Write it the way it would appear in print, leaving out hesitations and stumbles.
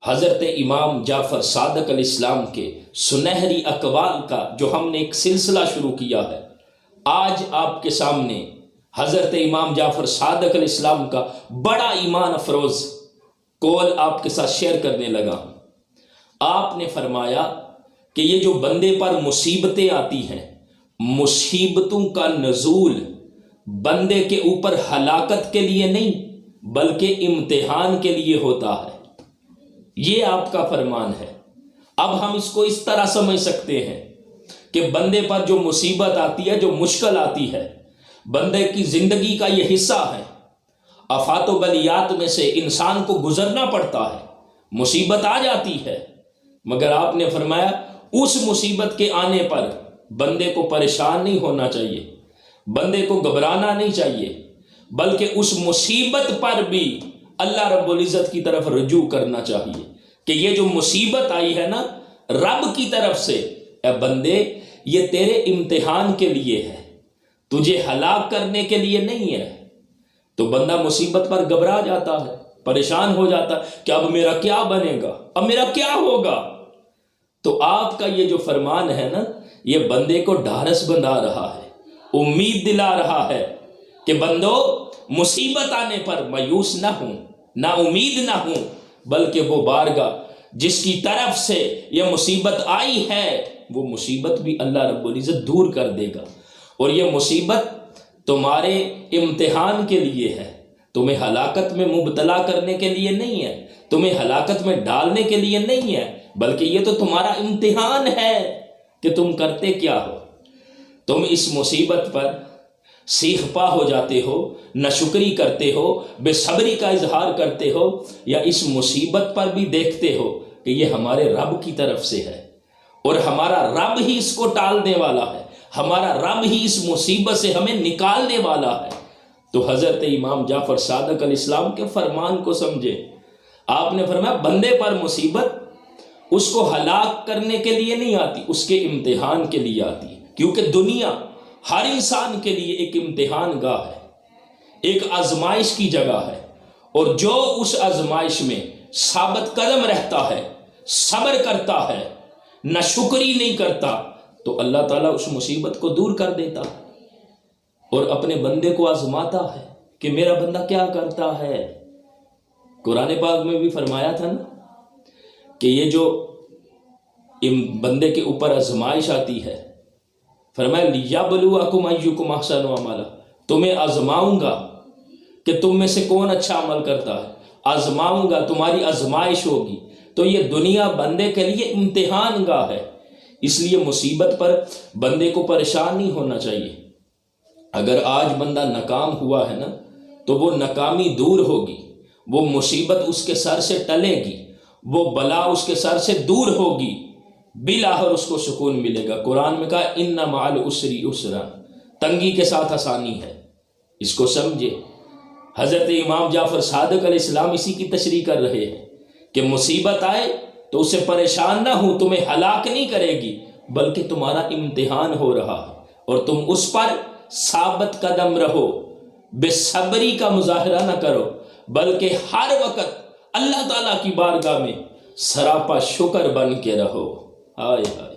حضرت امام جعفر صادق علیہ السلام کے سنہری اقوال کا جو ہم نے ایک سلسلہ شروع کیا ہے، آج آپ کے سامنے حضرت امام جعفر صادق علیہ السلام کا بڑا ایمان افروز قول آپ کے ساتھ شیئر کرنے لگا۔ آپ نے فرمایا کہ یہ جو بندے پر مصیبتیں آتی ہیں، مصیبتوں کا نزول بندے کے اوپر ہلاکت کے لیے نہیں بلکہ امتحان کے لیے ہوتا ہے، یہ آپ کا فرمان ہے۔ اب ہم اس کو اس طرح سمجھ سکتے ہیں کہ بندے پر جو مصیبت آتی ہے، جو مشکل آتی ہے، بندے کی زندگی کا یہ حصہ ہے، آفات و بلیات میں سے انسان کو گزرنا پڑتا ہے، مصیبت آ جاتی ہے، مگر آپ نے فرمایا اس مصیبت کے آنے پر بندے کو پریشان نہیں ہونا چاہیے، بندے کو گھبرانا نہیں چاہیے، بلکہ اس مصیبت پر بھی اللہ رب العزت کی طرف رجوع کرنا چاہیے کہ یہ جو مصیبت آئی ہے نا، رب کی طرف سے، اے بندے یہ تیرے امتحان کے لیے ہے، تجھے ہلاک کرنے کے لیے نہیں ہے۔ تو بندہ مصیبت پر گھبرا جاتا ہے، پریشان ہو جاتا ہے کہ اب میرا کیا بنے گا، اب میرا کیا ہوگا۔ تو آپ کا یہ جو فرمان ہے نا، یہ بندے کو ڈھارس بندھا رہا ہے، امید دلا رہا ہے کہ بندو مصیبت آنے پر مایوس نہ ہوں، نا امید نہ ہوں، بلکہ وہ بارگاہ جس کی طرف سے یہ مصیبت آئی ہے، وہ مصیبت بھی اللہ رب العزت دور کر دے گا، اور یہ مصیبت تمہارے امتحان کے لیے ہے، تمہیں ہلاکت میں مبتلا کرنے کے لیے نہیں ہے، تمہیں ہلاکت میں ڈالنے کے لیے نہیں ہے، بلکہ یہ تو تمہارا امتحان ہے کہ تم کرتے کیا ہو۔ تم اس مصیبت پر سیخ پا ہو جاتے ہو، ناشکری کرتے ہو، بے صبری کا اظہار کرتے ہو، یا اس مصیبت پر بھی دیکھتے ہو کہ یہ ہمارے رب کی طرف سے ہے اور ہمارا رب ہی اس کو ٹالنے والا ہے، ہمارا رب ہی اس مصیبت سے ہمیں نکالنے والا ہے۔ تو حضرت امام جعفر صادق علیہ السلام کے فرمان کو سمجھے۔ آپ نے فرمایا بندے پر مصیبت اس کو ہلاک کرنے کے لیے نہیں آتی، اس کے امتحان کے لیے آتی ہے، کیونکہ دنیا ہر انسان کے لیے ایک امتحان گاہ ہے، ایک آزمائش کی جگہ ہے، اور جو اس آزمائش میں ثابت قدم رہتا ہے، صبر کرتا ہے، ناشکری نہیں کرتا، تو اللہ تعالیٰ اس مصیبت کو دور کر دیتا ہے اور اپنے بندے کو آزماتا ہے کہ میرا بندہ کیا کرتا ہے۔ قرآن پاک میں بھی فرمایا تھا نا کہ یہ جو بندے کے اوپر آزمائش آتی ہے، فرمایا لِیَبْلُوَکُمْ أَیُّکُمْ أَحْسَنُ عَمَلًا، تمہیں آزماؤں گا کہ تم میں سے کون اچھا عمل کرتا ہے، آزماؤں گا، تمہاری آزمائش ہوگی۔ تو یہ دنیا بندے کے لیے امتحان گاہ ہے، اس لیے مصیبت پر بندے کو پریشان نہیں ہونا چاہیے۔ اگر آج بندہ ناکام ہوا ہے نا، تو وہ ناکامی دور ہوگی، وہ مصیبت اس کے سر سے ٹلے گی، وہ بلا اس کے سر سے دور ہوگی، بالآخر اس کو سکون ملے گا۔ قرآن میں کہا ان مع العسر یسرا، تنگی کے ساتھ آسانی ہے، اس کو سمجھے۔ حضرت امام جعفر صادق علیہ السلام اسی کی تشریح کر رہے ہیں کہ مصیبت آئے تو اسے پریشان نہ ہو، تمہیں ہلاک نہیں کرے گی بلکہ تمہارا امتحان ہو رہا ہے، اور تم اس پر ثابت قدم رہو، بے صبری کا مظاہرہ نہ کرو، بلکہ ہر وقت اللہ تعالیٰ کی بارگاہ میں سراپا شکر بن کے رہو۔ ہائے ہائے۔